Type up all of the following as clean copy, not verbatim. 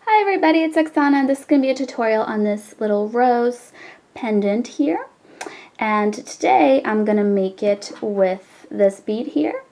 Hi everybody, it's Oksana. This is going to be a tutorial on this little rose pendant here. And today I'm going to make it with this bead here.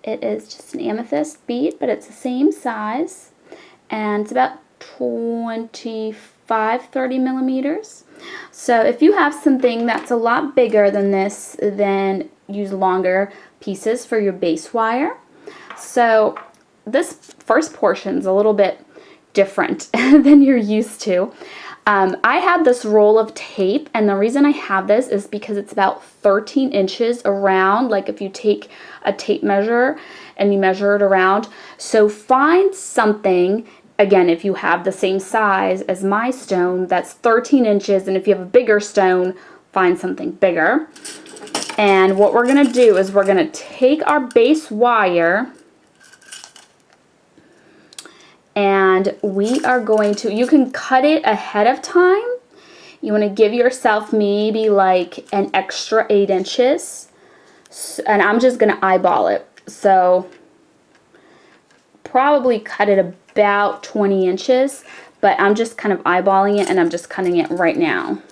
It is just an amethyst bead, but it's the same size. And it's about 25-30 millimeters. So if you have something that's a lot bigger than this, then use longer pieces for your base wire. So this first portion is a little bit different than you're used to. I have this roll of tape, and the reason I have this is because it's about 13 inches around, like if you take a tape measure and you measure it around. So find something, again, if you have the same size as my stone, that's 13 inches, and if you have a bigger stone, find something bigger. And what we're going to do is we're going to take our base wire, and we are going to, you can cut it ahead of time. You want to give yourself maybe like an extra 8 inches. And I'm just going to eyeball it. So probably cut it about 20 inches. But I'm just kind of eyeballing it, and I'm just cutting it right now.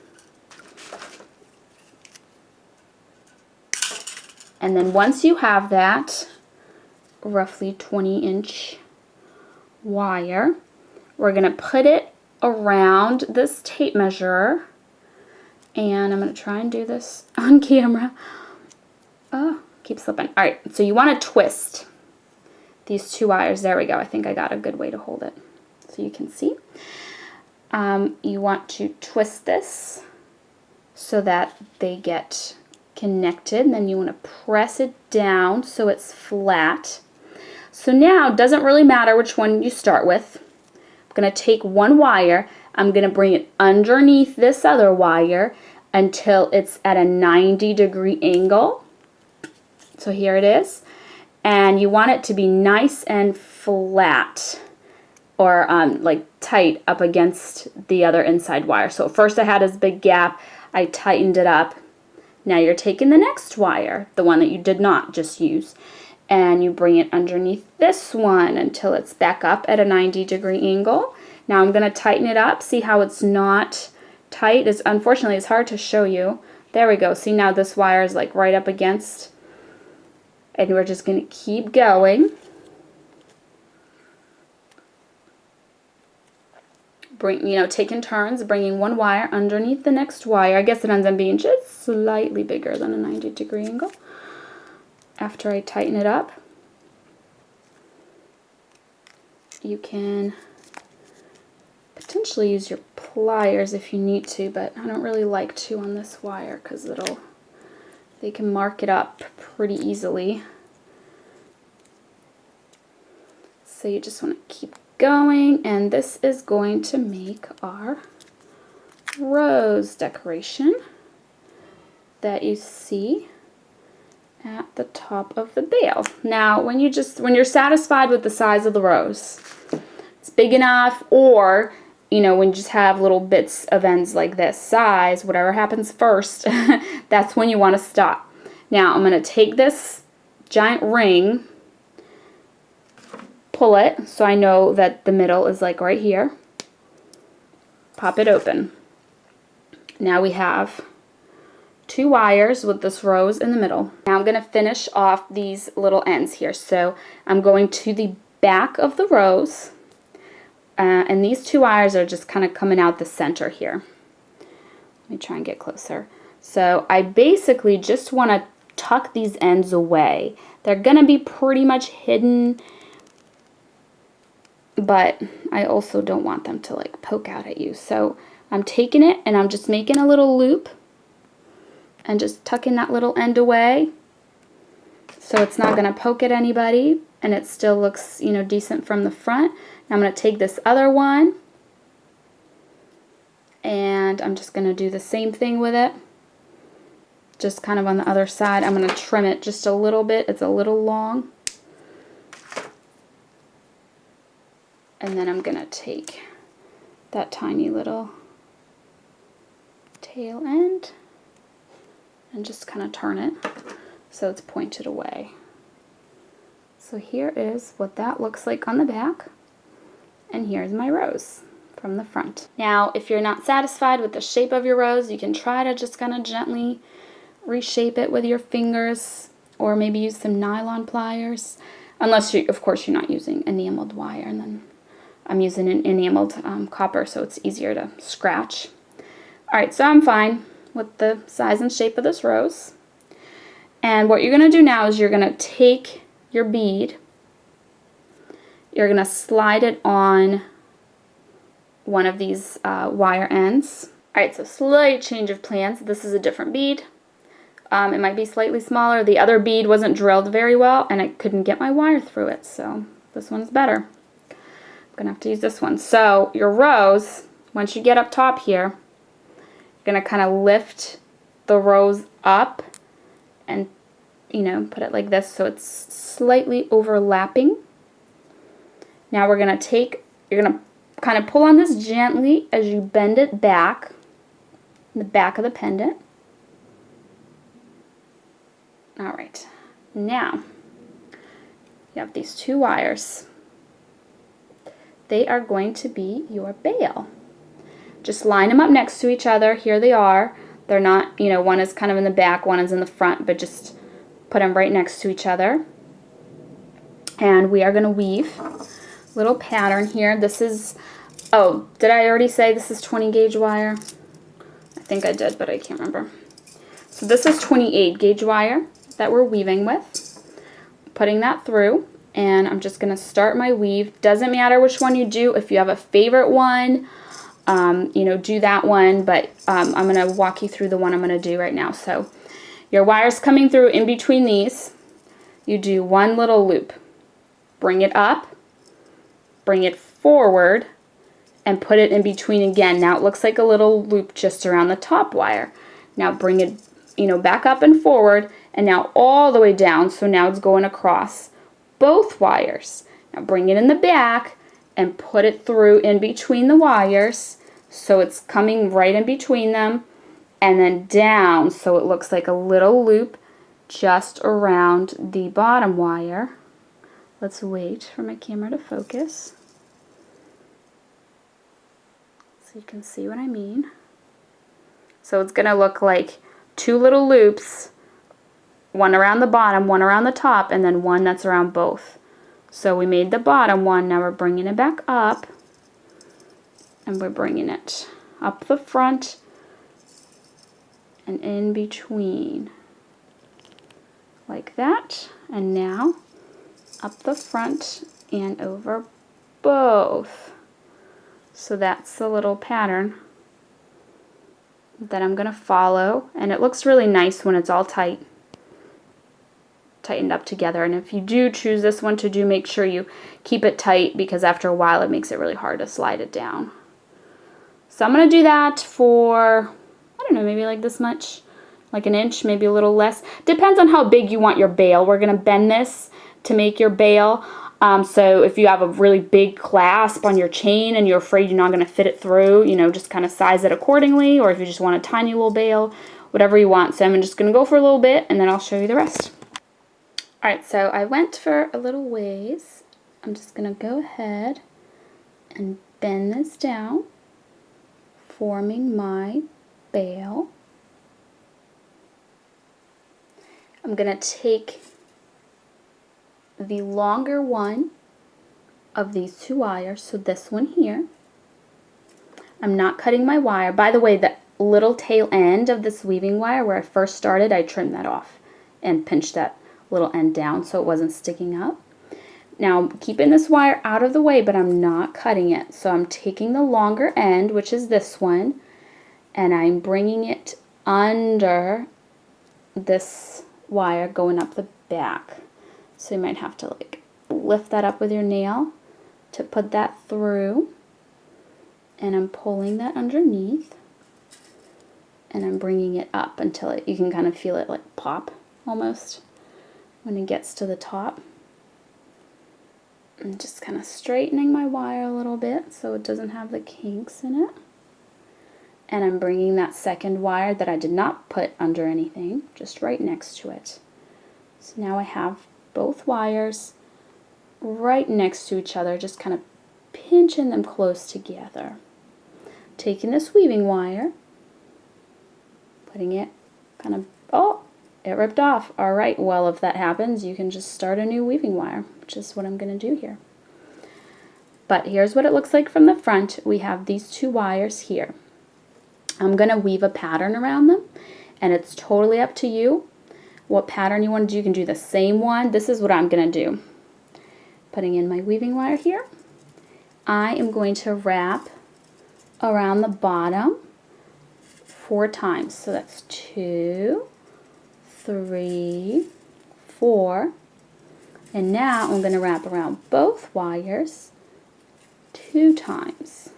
And then once you have that roughly 20-inch wire, we're going to put it around this tape measure, and I'm going to try and do this on camera. Oh, keep slipping. Alright, so you want to twist these two wires. There we go. I think I got a good way to hold it so you can see. You want to twist this so that they get connected, and then you want to press it down so it's flat. So now it doesn't really matter which one you start with. I'm going to take one wire, I'm going to bring it underneath this other wire until it's at a 90-degree angle. So here it is. And you want it to be nice and flat, or like tight up against the other inside wire. So first I had this big gap, I tightened it up. Now you're taking the next wire, the one that you did not just use, and you bring it underneath this one until it's back up at a 90-degree angle. Now I'm going to tighten it up. See how it's not tight? Unfortunately, it's hard to show you. There we go. See, now this wire is like right up against, and we're just going to keep going. Taking turns, bringing one wire underneath the next wire. I guess it ends up being just slightly bigger than a 90-degree angle. After I tighten it up, you can potentially use your pliers if you need to, but I don't really like to on this wire because they can mark it up pretty easily. So you just want to keep going, and this is going to make our rose decoration that you see at the top of the bale. Now when you're satisfied with the size of the rose, it's big enough, or when you just have little bits of ends like this size, whatever happens first, that's when you want to stop. Now I'm going to take this giant ring, pull it so I know that the middle is like right here, pop it open. Now we have two wires with this rose in the middle. Now I'm going to finish off these little ends here. So I'm going to the back of the rose, and these two wires are just kind of coming out the center here. Let me try and get closer. So I basically just want to tuck these ends away. They're going to be pretty much hidden, but I also don't want them to like poke out at you. So I'm taking it and I'm just making a little loop and just tucking that little end away so it's not going to poke at anybody, and it still looks, decent from the front. Now I'm going to take this other one, and I'm just going to do the same thing with it, just kind of on the other side. I'm going to trim it just a little bit. It's a little long. And then I'm going to take that tiny little tail end and just kind of turn it so it's pointed away. So here is what that looks like on the back. And here's my rose from the front. Now, if you're not satisfied with the shape of your rose, you can try to just kind of gently reshape it with your fingers, or maybe use some nylon pliers, unless you, of course, you're not using enameled wire. And then I'm using an enameled copper, so it's easier to scratch. All right, so I'm fine with the size and shape of this rose. And what you're going to do now is you're going to take your bead, you're going to slide it on one of these wire ends. All right, so slight change of plans. This is a different bead. It might be slightly smaller. The other bead wasn't drilled very well, and I couldn't get my wire through it, so this one's better. I'm going to have to use this one. So your rose, once you get up top here, you're going to kind of lift the rose up and, you know, put it like this so it's slightly overlapping. Now we're going to take, you're going to kind of pull on this gently as you bend it back, in the back of the pendant. All right, now you have these two wires. They are going to be your bail. Just line them up next to each other. Here they are. They're not, you know, one is kind of in the back, one is in the front, but just put them right next to each other. And we are going to weave a little pattern here. This is, oh, did I already say this is 20 gauge wire? I think I did, but I can't remember. So this is 28 gauge wire that we're weaving with. Putting that through, and I'm just going to start my weave. Doesn't matter which one you do. If you have a favorite one, you know, do that one, but I'm going to walk you through the one I'm going to do right now. So your wire's coming through in between these. You do one little loop. Bring it up, bring it forward, and put it in between again. Now it looks like a little loop just around the top wire. Now bring it, you know, back up and forward, and now all the way down, so now it's going across both wires. Now bring it in the back and put it through in between the wires, so it's coming right in between them, and then down, so it looks like a little loop just around the bottom wire. Let's wait for my camera to focus so you can see what I mean. So it's going to look like two little loops, one around the bottom, one around the top, and then one that's around both. So we made the bottom one, now we're bringing it back up, and we're bringing it up the front and in between, like that. And now up the front and over both. So that's the little pattern that I'm going to follow, and it looks really nice when it's all tightened up together. And if you do choose this one to do, make sure you keep it tight, because after a while it makes it really hard to slide it down. So I'm going to do that for, I don't know, maybe like this much, like an inch, maybe a little less. Depends on how big you want your bail. We're going to bend this to make your bail. So if you have a really big clasp on your chain and you're afraid you're not going to fit it through, you know, just kind of size it accordingly. Or if you just want a tiny little bail, whatever you want. So I'm just going to go for a little bit, and then I'll show you the rest. Alright, so I went for a little ways. I'm just going to go ahead and bend this down, forming my bail. I'm going to take the longer one of these two wires, so this one here. I'm not cutting my wire. By the way, the little tail end of this weaving wire where I first started, I trimmed that off and pinched that little end down so it wasn't sticking up. Now I'm keeping this wire out of the way, but I'm not cutting it. So I'm taking the longer end, which is this one, and I'm bringing it under this wire going up the back. So you might have to like lift that up with your nail to put that through. And I'm pulling that underneath. And I'm bringing it up until you can kind of feel it like pop almost when it gets to the top. I'm just kind of straightening my wire a little bit so it doesn't have the kinks in it. And I'm bringing that second wire that I did not put under anything, just right next to it. So now I have both wires right next to each other, just kind of pinching them close together. Taking this weaving wire, putting it kind of, oh, it ripped off. All right, well, if that happens, you can just start a new weaving wire, which is what I'm going to do here. But here's what it looks like from the front. We have these two wires here. I'm going to weave a pattern around them, and it's totally up to you what pattern you want to do. You can do the same one. This is what I'm going to do. Putting in my weaving wire here. I am going to wrap around the bottom 4 times. So that's 2, 3, 4. And now I'm going to wrap around both wires 2 times.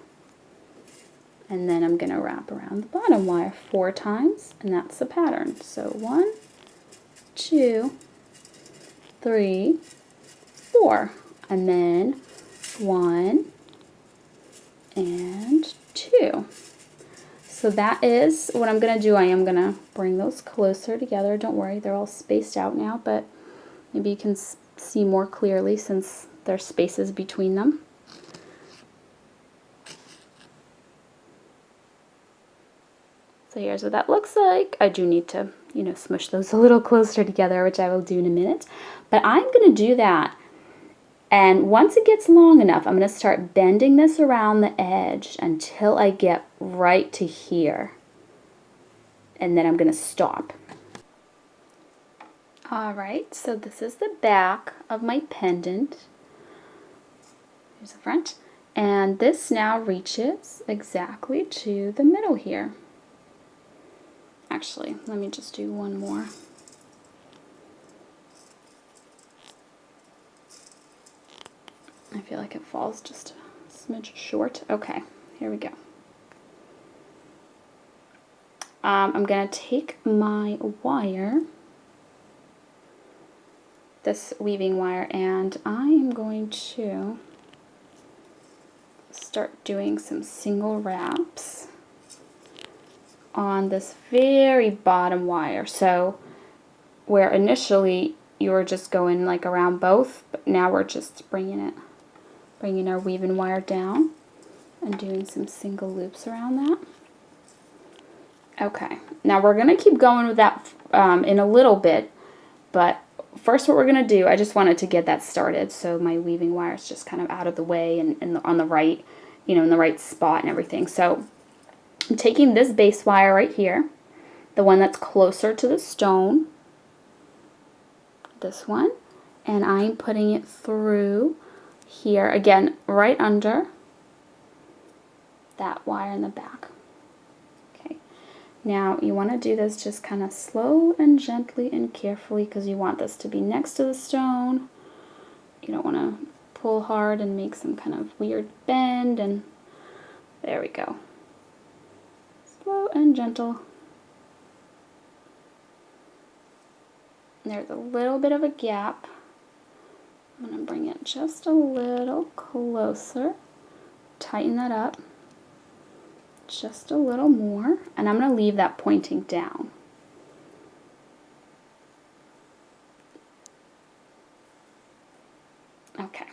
And then I'm going to wrap around the bottom wire 4 times, and that's the pattern. So 1, 2, 3, 4. And then 1 and 2. So that is what I'm going to do. I am going to bring those closer together. Don't worry, they're all spaced out now, but maybe you can see more clearly since there's spaces between them. So here's what that looks like. I do need to, smush those a little closer together, which I will do in a minute. But I'm going to do that. And once it gets long enough, I'm going to start bending this around the edge until I get right to here. And then I'm going to stop. Alright, so this is the back of my pendant. Here's the front. And this now reaches exactly to the middle here. Actually, let me just do one more. I feel like it falls just a smidge short. Okay, here we go. I'm going to take my wire, this weaving wire, and I am going to start doing some single wraps on this very bottom wire. So where initially you were just going like around both, but now we're just bringing our weaving wire down and doing some single loops around that. Okay, now we're going to keep going with that in a little bit, but first what we're going to do, I just wanted to get that started so my weaving wire is just kind of out of the way and on the right, in the right spot and everything. So I'm taking this base wire right here, the one that's closer to the stone, this one, and I'm putting it through here, again, right under that wire in the back. Okay, now you want to do this just kind of slow and gently and carefully because you want this to be next to the stone. You don't want to pull hard and make some kind of weird bend, and there we go. Slow and gentle. There's a little bit of a gap. I'm going to bring it just a little closer, tighten that up just a little more, and I'm going to leave that pointing down. Okay,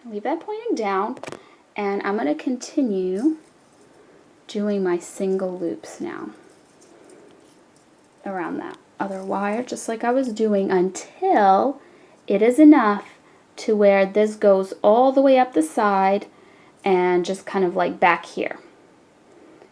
leave that pointing down, and I'm going to continue doing my single loops now around that other wire, just like I was doing, until it is enough to where this goes all the way up the side and just kind of like back here.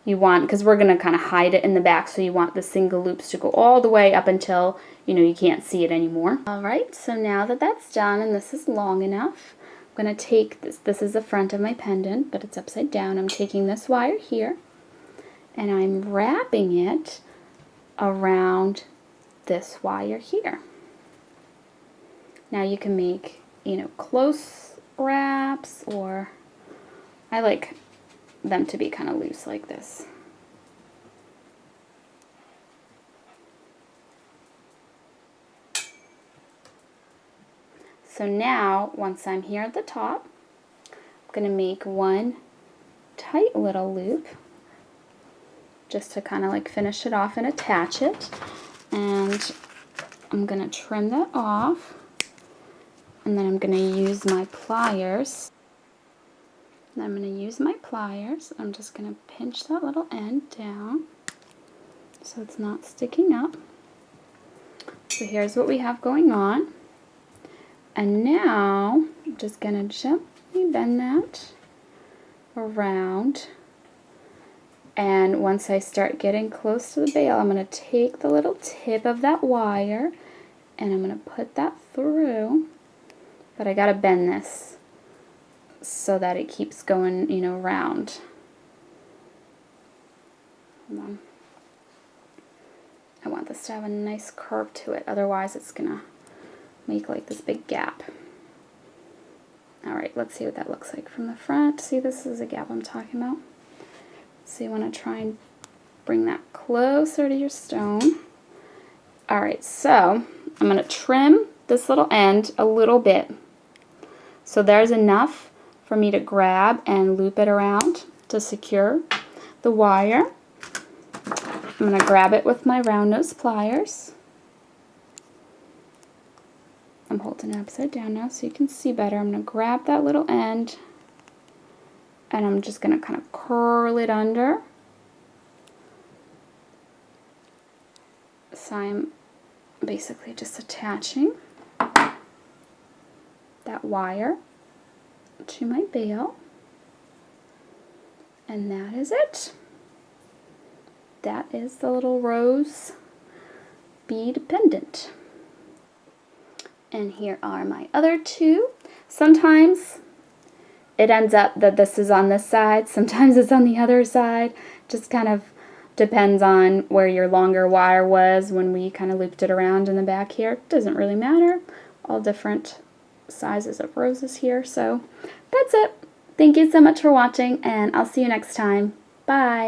You want, because we're going to kind of hide it in the back, so you want the single loops to go all the way up until, you can't see it anymore. Alright, so now that that's done and this is long enough, I'm going to take this is the front of my pendant, but it's upside down. I'm taking this wire here and I'm wrapping it around this wire here. Now you can make, close wraps, or I like them to be kind of loose like this. So now, once I'm here at the top, I'm going to make one tight little loop just to kind of like finish it off and attach it. And I'm going to trim that off, and then I'm going to use my pliers And I'm going to use my pliers. I'm just going to pinch that little end down so it's not sticking up. So here's what we have going on. And now I'm just going to gently bend that around. And once I start getting close to the bail, I'm going to take the little tip of that wire and I'm going to put that through. But I got to bend this so that it keeps going, you know, round. Hold on. I want this to have a nice curve to it, otherwise it's going to make like this big gap. Alright, let's see what that looks like from the front. See, this is a gap I'm talking about. So you want to try and bring that closer to your stone. Alright, so I'm going to trim this little end a little bit. So there's enough for me to grab and loop it around to secure the wire. I'm going to grab it with my round nose pliers. I'm holding it upside down now so you can see better. I'm going to grab that little end and I'm just going to kind of curl it under. So I'm basically just attaching that wire to my bail. And that is it. That is the little rose bead pendant. And here are my other two. Sometimes it ends up that this is on this side, sometimes it's on the other side. Just kind of depends on where your longer wire was when we kind of looped it around in the back here. It doesn't really matter. All different sizes of roses here. So that's it. Thank you so much for watching, and I'll see you next time. Bye.